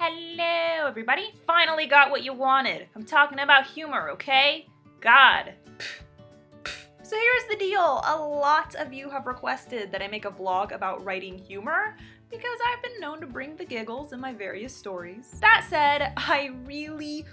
Hello, everybody. Finally got what you wanted. I'm talking about humor, okay? God. So here's the deal. A lot of you have requested that I make a vlog about writing humor because I've been known to bring the giggles in my various stories. That said, I really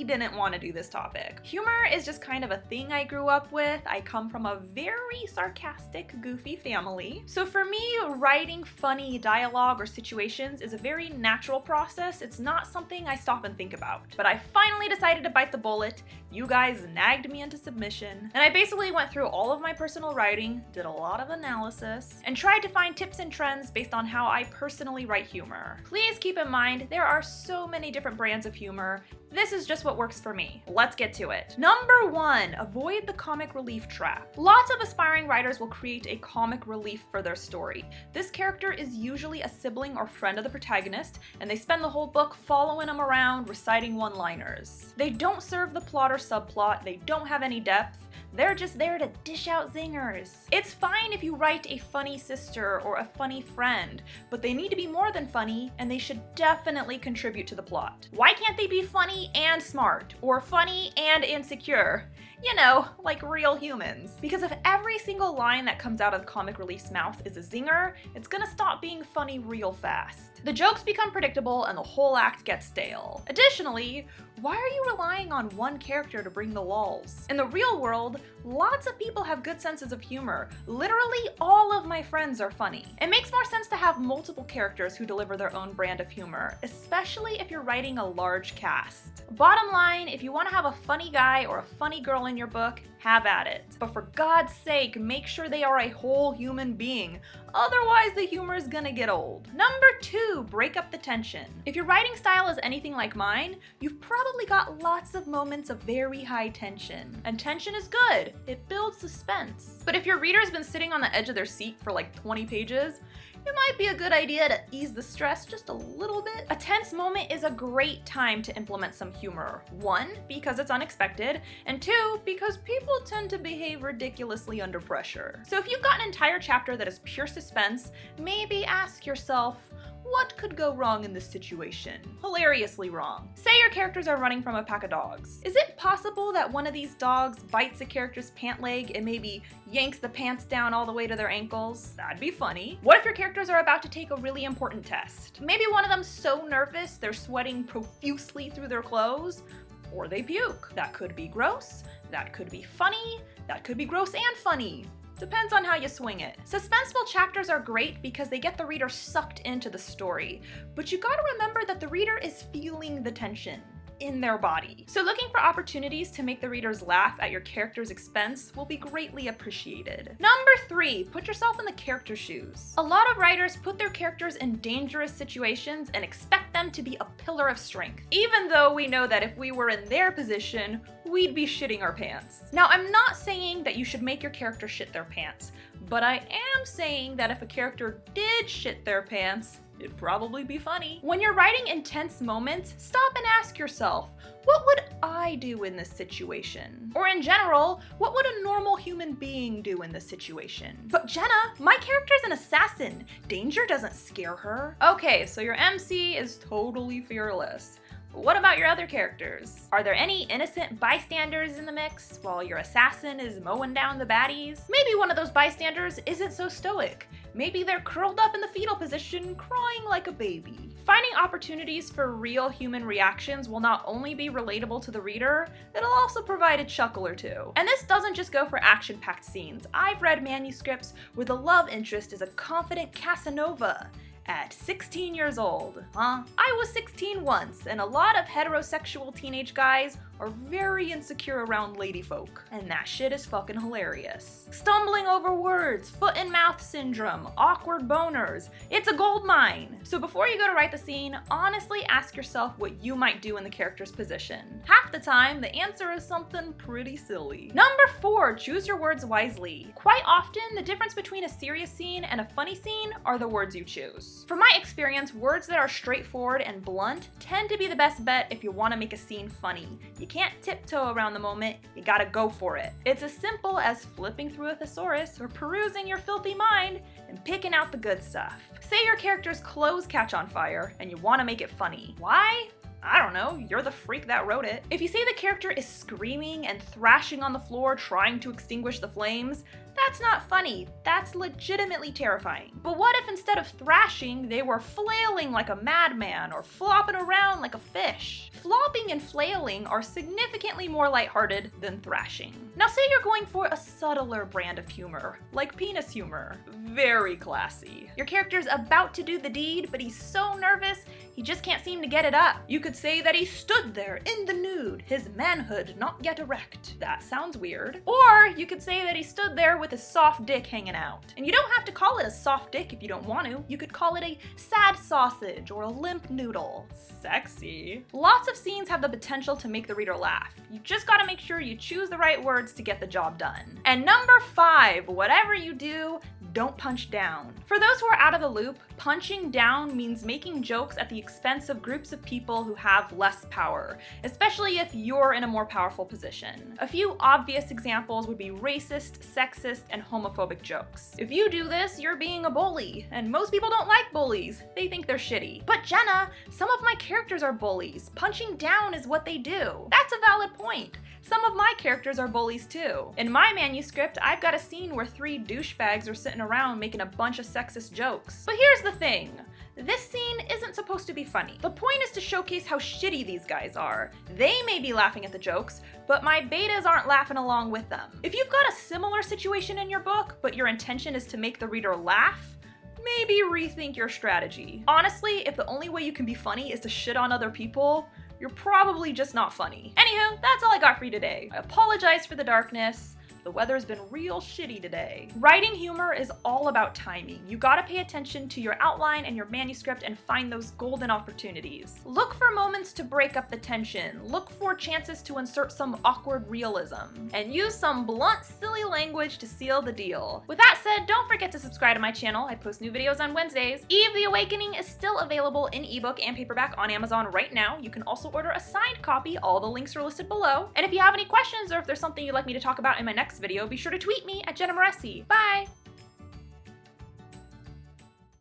didn't want to do this topic. Humor is just kind of a thing I grew up with. I come from a very sarcastic, goofy family. So for me, writing funny dialogue or situations is a very natural process. It's not something I stop and think about. But I finally decided to bite the bullet. You guys nagged me into submission, and I basically went through all of my personal writing, did a lot of analysis, and tried to find tips and trends based on how I personally write humor. Please keep in mind, there are so many different brands of humor. This is just what works for me. Let's get to it. Number 1, avoid the comic relief trap. Lots of aspiring writers will create a comic relief for their story. This character is usually a sibling or friend of the protagonist, and they spend the whole book following him around, reciting one-liners. They don't serve the plot or subplot, they don't have any depth, they're just there to dish out zingers. It's fine if you write a funny sister or a funny friend, but they need to be more than funny, and they should definitely contribute to the plot. Why can't they be funny and smart, or funny and insecure? You know, like real humans. Because if every single line that comes out of the comic relief's mouth is a zinger, it's gonna stop being funny real fast. The jokes become predictable and the whole act gets stale. Additionally, why are you relying on one character to bring the lulls? In the real world, lots of people have good senses of humor. Literally all of my friends are funny. It makes more sense to have multiple characters who deliver their own brand of humor, especially if you're writing a large cast. Bottom line, if you want to have a funny guy or a funny girl in your book, have at it. But for God's sake, make sure they are a whole human being. Otherwise, the humor is gonna get old. Number 2, break up the tension. If your writing style is anything like mine, you've probably got lots of moments of very high tension. And tension is good. It builds suspense. But if your reader's been sitting on the edge of their seat for like 20 pages, it might be a good idea to ease the stress just a little bit. A tense moment is a great time to implement some humor. 1, because it's unexpected, and 2, because people tend to behave ridiculously under pressure. So if you've got an entire chapter that is pure suspense, maybe ask yourself, what could go wrong in this situation? Hilariously wrong. Say your characters are running from a pack of dogs. Is it possible that one of these dogs bites a character's pant leg and maybe yanks the pants down all the way to their ankles? That'd be funny. What if your characters are about to take a really important test? Maybe one of them's so nervous they're sweating profusely through their clothes, or they puke. That could be gross, that could be funny, that could be gross and funny. Depends on how you swing it. Suspenseful chapters are great because they get the reader sucked into the story, but you gotta remember that the reader is feeling the tension in their body. So looking for opportunities to make the readers laugh at your character's expense will be greatly appreciated. Number 3, put yourself in the character's shoes. A lot of writers put their characters in dangerous situations and expect them to be a pillar of strength, even though we know that if we were in their position, we'd be shitting our pants. Now, I'm not saying that you should make your character shit their pants, but I am saying that if a character did shit their pants, it'd probably be funny. When you're writing intense moments, stop and ask yourself, what would I do in this situation? Or in general, what would a normal human being do in this situation? But Jenna, my character's an assassin. Danger doesn't scare her. Okay, so your MC is totally fearless. What about your other characters? Are there any innocent bystanders in the mix while your assassin is mowing down the baddies? Maybe one of those bystanders isn't so stoic. Maybe they're curled up in the fetal position, crying like a baby. Finding opportunities for real human reactions will not only be relatable to the reader, it'll also provide a chuckle or two. And this doesn't just go for action-packed scenes. I've read manuscripts where the love interest is a confident Casanova at 16 years old. I was 16 once, and a lot of heterosexual teenage guys are very insecure around ladyfolk, and that shit is fucking hilarious. Stumbling over words, foot and mouth syndrome, awkward boners, it's a gold mine. So before you go to write the scene, honestly ask yourself what you might do in the character's position. Half the time, the answer is something pretty silly. Number 4, choose your words wisely. Quite often, the difference between a serious scene and a funny scene are the words you choose. From my experience, words that are straightforward and blunt tend to be the best bet if you want to make a scene funny. You You can't tiptoe around the moment, you gotta go for it. It's as simple as flipping through a thesaurus or perusing your filthy mind and picking out the good stuff. Say your character's clothes catch on fire and you want to make it funny. Why? I don't know, you're the freak that wrote it. If you say the character is screaming and thrashing on the floor trying to extinguish the flames, that's not funny, that's legitimately terrifying. But what if instead of thrashing, they were flailing like a madman or flopping around like a fish? Flopping and flailing are significantly more lighthearted than thrashing. Now say you're going for a subtler brand of humor, like penis humor. Very classy. Your character's about to do the deed, but he's so nervous, he just can't seem to get it up. You could say that he stood there in the nude, his manhood not yet erect. That sounds weird. Or you could say that he stood there with his soft dick hanging out. And you don't have to call it a soft dick if you don't want to. You could call it a sad sausage or a limp noodle. Sexy. Lots of scenes have the potential to make the reader laugh. You just gotta make sure you choose the right words to get the job done. And number 5, whatever you do, don't punch down. For those who are out of the loop, punching down means making jokes at the expense of groups of people who have less power, especially if you're in a more powerful position. A few obvious examples would be racist, sexist, and homophobic jokes. If you do this, you're being a bully, and most people don't like bullies. They think they're shitty. But Jenna, some of my characters are bullies. Punching down is what they do. That's a valid point. Some of my characters are bullies too. In my manuscript, I've got a scene where 3 douchebags are sitting around making a bunch of sexist jokes. But here's the thing. This scene isn't supposed to be funny. The point is to showcase how shitty these guys are. They may be laughing at the jokes, but my betas aren't laughing along with them. If you've got a similar situation in your book, but your intention is to make the reader laugh, maybe rethink your strategy. Honestly, if the only way you can be funny is to shit on other people, you're probably just not funny. Anywho, that's all I got for you today. I apologize for the darkness. The weather's been real shitty today. Writing humor is all about timing. You gotta pay attention to your outline and your manuscript and find those golden opportunities. Look for moments to break up the tension. Look for chances to insert some awkward realism. And use some blunt, silly language to seal the deal. With that said, don't forget to subscribe to my channel. I post new videos on Wednesdays. Eve the Awakening is still available in ebook and paperback on Amazon right now. You can also order a signed copy. All the links are listed below. And if you have any questions or if there's something you'd like me to talk about in my next video, be sure to tweet me at Jenna Moreci. Bye!